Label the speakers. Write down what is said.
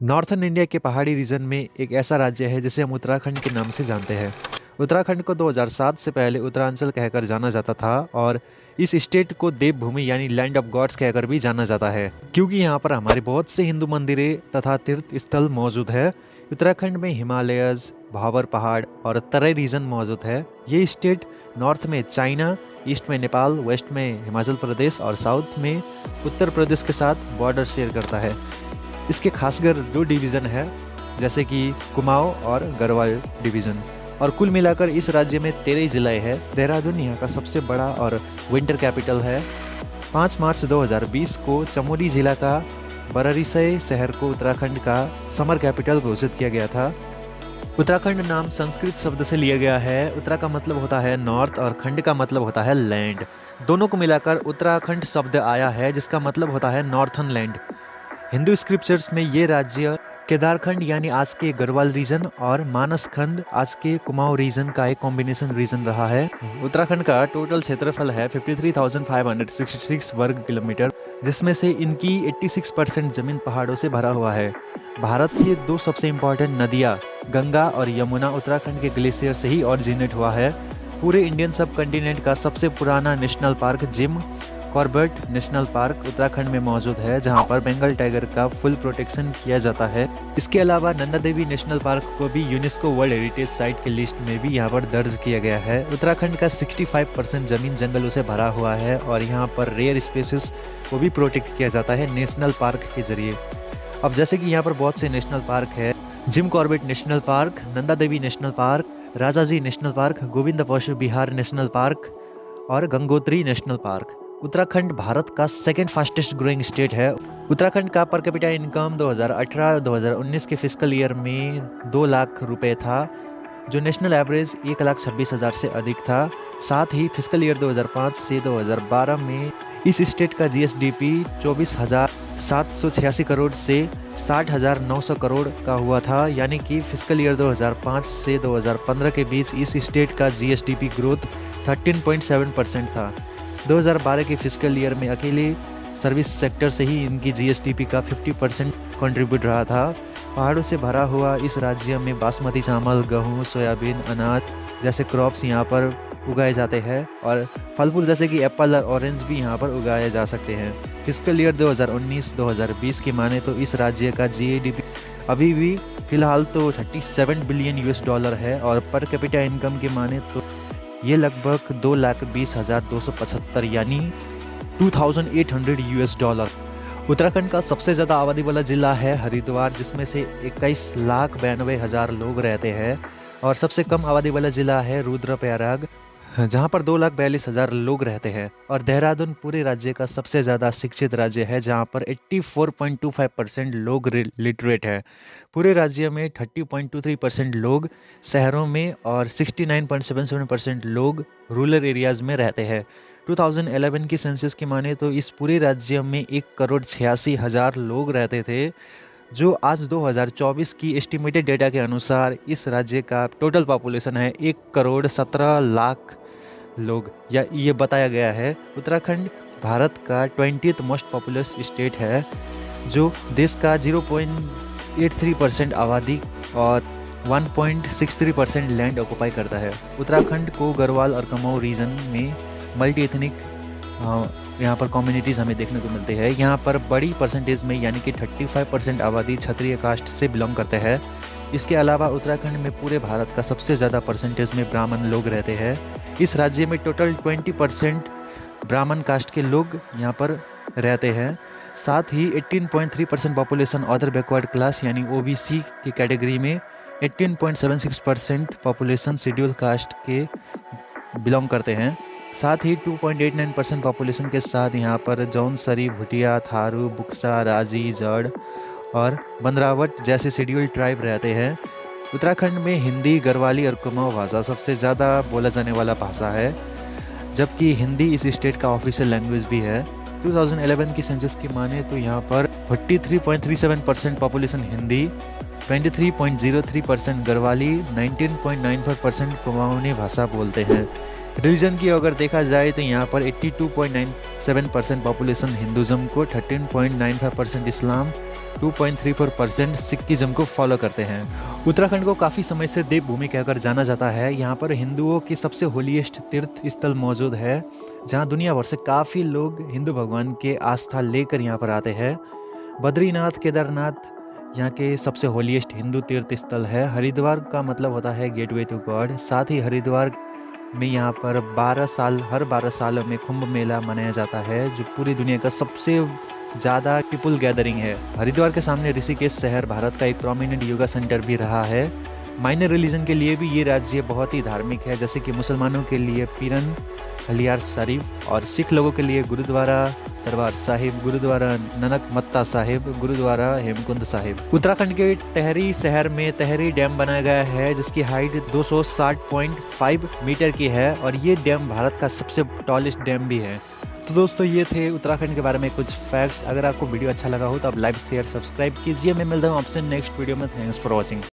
Speaker 1: Northern India के पहाड़ी reason में एक ऐसा राज्य है जिसे हम उत्तराखंड के नाम से जानते हैं। उत्तराखंड को 2007 से पहले उत्तरांचल कहकर जाना जाता था और इस स्टेट को देवभूमि यानी लैंड ऑफ गॉड्स कहकर भी जाना जाता है, क्योंकि यहाँ पर हमारे बहुत से हिंदू मंदिरें तथा तीर्थ स्थल मौजूद है। उत्तराखंड में हिमालयस, भावर पहाड़ और तराई रीजन मौजूद है। ये स्टेट नॉर्थ में चाइना, ईस्ट में नेपाल, वेस्ट में हिमाचल प्रदेश और साउथ में उत्तर प्रदेश के साथ बॉर्डर शेयर करता है। इसके खासकर दो डिवीज़न है, जैसे कि कुमाऊं और गढ़वाल डिवीज़न, और कुल मिलाकर इस राज्य में 13 जिले हैं। देहरादून यहाँ का सबसे बड़ा और विंटर कैपिटल है। 5 मार्च 2020 को चमोली जिला का बररिसई शहर को उत्तराखंड का समर कैपिटल घोषित किया गया था। उत्तराखंड नाम संस्कृत शब्द से लिया गया है। उत्तरा का मतलब होता है नॉर्थ और खंड का मतलब होता है लैंड। दोनों को मिलाकर उत्तराखंड शब्द आया है, जिसका मतलब होता है नॉर्थन लैंड। हिंदू स्क्रिप्चर्स में ये राज्य केदारखंड यानी आज के गढ़वाल रीजन और मानस खंड आज के कुमाऊं रीजन का एक कॉम्बिनेशन रीजन रहा है। उत्तराखंड का टोटल क्षेत्रफल है 53,566 वर्ग किलोमीटर, जिसमें से इनकी 86% जमीन पहाड़ों से भरा हुआ है। भारत की दो सबसे इम्पोर्टेंट नदियाँ गंगा और यमुना उत्तराखंड के ग्लेशियर से ही ऑरिजिनेट हुआ है। पूरे इंडियन सब कंटिनेंट का सबसे पुराना national park Jim Corbett National Park Uttarakhand में मौजूद है, जहां पर बंगाल टाइगर का फुल प्रोटेक्शन किया जाता है। इसके अलावा नंदा देवी नेशनल पार्क को भी यूनेस्को वर्ल्ड हेरिटेज साइट के लिस्ट में भी यहां पर दर्ज किया गया है। उत्तराखंड का 65% जमीन जंगलों से भरा हुआ है और यहां पर रेयर स्पेसिस को भी प्रोटेक्ट किया जाता है नेशनल पार्क के जरिए। अब जैसे कि यहाँ पर बहुत से नेशनल पार्क है, Jim Corbett National Park, Nanda Devi National Park, Rajaji National Park, Govind Pashu Vihar National Park और गंगोत्री नेशनल पार्क। उत्तराखंड भारत का सेकेंड फास्टेस्ट ग्रोइंग स्टेट है। उत्तराखंड का पर कैपिटा इनकम 2018-2019 के फिस्कल ईयर में 2 लाख रुपए था, जो नेशनल एवरेज 1,26,000 से अधिक था। साथ ही फिस्कल ईयर 2005 से 2012 में इस स्टेट का जीएसडीपी 24,786 करोड़ से 60,900 करोड़ का हुआ था, यानी कि फिस्कल ईयर 2005 से 2015 के बीच इस स्टेट का जीएसडीपी ग्रोथ 13.7% था। 2012 के फिस्कल ईयर में अकेले सर्विस सेक्टर से ही इनकी जीएसडीपी का 50% कंट्रीब्यूट रहा था। पहाड़ों से भरा हुआ इस राज्य में बासमती चावल, गेहूँ, सोयाबीन, अनाज जैसे क्रॉप्स यहाँ पर उगाए जाते हैं और फल फूल जैसे कि एप्पल और ऑरेंज भी यहाँ पर उगाए जा सकते हैं। फिस्कल ईयर 2019-2020 की माने तो इस राज्य का जीडीपी अभी भी फिलहाल तो 37 बिलियन यूएस डॉलर है और पर कैपिटा इनकम की माने तो ये लगभग 2,20,275 यानी 2,800 यूएस डॉलर। उत्तराखंड का सबसे ज़्यादा आबादी वाला जिला है हरिद्वार, जिसमें से 21,92,000 लोग रहते हैं, और सबसे कम आबादी वाला जिला है रुद्रप्रयाग, जहां पर 2,42,000 लोग रहते हैं। और देहरादून पूरे राज्य का सबसे ज़्यादा शिक्षित राज्य है, जहां पर 84.25% लोग लिटरेट है। पूरे राज्य में 30.23% लोग शहरों में और 69.77% लोग रूरल एरियाज में रहते हैं। 2011 की सेंसस की माने तो इस पूरे राज्य में 1,86,000 लोग रहते थे, जो आज 2024 की एस्टिमेटेड डेटा के अनुसार इस राज्य का टोटल पॉपुलेशन है 1,17,00,000 लोग, या ये बताया गया है। उत्तराखंड भारत का 20th मोस्ट पॉपुलस स्टेट है, जो देश का 0.83% आबादी और 1.63% लैंड ऑक्युपाई करता है। उत्तराखंड को गढ़वाल और कुमाऊं रीजन में मल्टी एथनिक यहाँ पर कम्युनिटीज़ हमें देखने को मिलते हैं। यहाँ पर बड़ी परसेंटेज में यानी कि 35% आबादी क्षत्रिय कास्ट से बिलोंग करते हैं। इसके अलावा उत्तराखंड में पूरे भारत का सबसे ज़्यादा परसेंटेज में ब्राह्मण लोग रहते हैं। इस राज्य में टोटल 20% ब्राह्मण कास्ट के लोग यहाँ पर रहते हैं। साथ ही 18.3% पॉपुलेशन अदर बैकवर्ड क्लास यानी ओबीसी की कैटेगरी में, 18.76% पॉपुलेशन शेड्यूल कास्ट के बिलोंग करते हैं। साथ ही 2.89% पॉपुलेशन के साथ यहाँ पर जौनसरी, भुटिया, थारू, बुक्सा, राजी, जड़ और बंद्रावट जैसे शेड्यूल ट्राइब रहते हैं। उत्तराखंड में हिंदी, गढ़वाली और कुमाऊं भाषा सबसे ज़्यादा बोला जाने वाला भाषा है, जबकि हिंदी इस स्टेट का ऑफिशियल लैंग्वेज भी है। 2011 की सेंसस की माने तो यहाँ पर 43.37% पॉपुलेशन हिंदी, 23.03% गढ़वाली, 19.94% कुमाऊनी भाषा बोलते हैं। रिलीजन की अगर देखा जाए तो यहाँ पर 82.97% पॉपुलेशन हिंदुज़म को, 13.95% इस्लाम, 2.34% सिखिज़म को फॉलो करते हैं। उत्तराखंड को काफ़ी समय से देवभूमि कहकर जाना जाता है। यहाँ पर हिंदुओं की सबसे होलीएस्ट तीर्थ स्थल मौजूद है, जहाँ दुनिया भर से काफ़ी लोग हिंदू भगवान के आस्था लेकर यहाँ पर आते हैं। बद्रीनाथ, केदारनाथ यहाँ के सबसे होलीएस्ट हिंदू तीर्थ स्थल है। हरिद्वार का मतलब होता है गेटवे टू गॉड। साथ ही हरिद्वार में यहाँ पर हर 12 सालों में कुंभ मेला मनाया जाता है, जो पूरी दुनिया का सबसे ज़्यादा पीपल गैदरिंग है। हरिद्वार के सामने ऋषिकेश शहर भारत का एक प्रोमिनेंट योगा सेंटर भी रहा है। माइनर रिलीजन के लिए भी ये राज्य बहुत ही धार्मिक है, जैसे कि मुसलमानों के लिए पीरन हलियार शरीफ और सिख लोगों के लिए गुरुद्वारा दरबार साहिब, गुरुद्वारा ननक मत्ता साहिब, गुरुद्वारा हेमकुंड साहिब। उत्तराखंड के टेहरी शहर में टेहरी डैम बनाया गया है, जिसकी हाइट 260.5 मीटर की है और ये डैम भारत का सबसे टॉलेस्ट डैम भी है। तो दोस्तों ये थे उत्तराखंड के बारे में कुछ फैक्ट्स। अगर आपको वीडियो अच्छा लगा हो तो आप लाइक शेयर सब्सक्राइब कीजिए। मैं मिलता हूँ आपसे नेक्स्ट वीडियो में। Thanks for watching.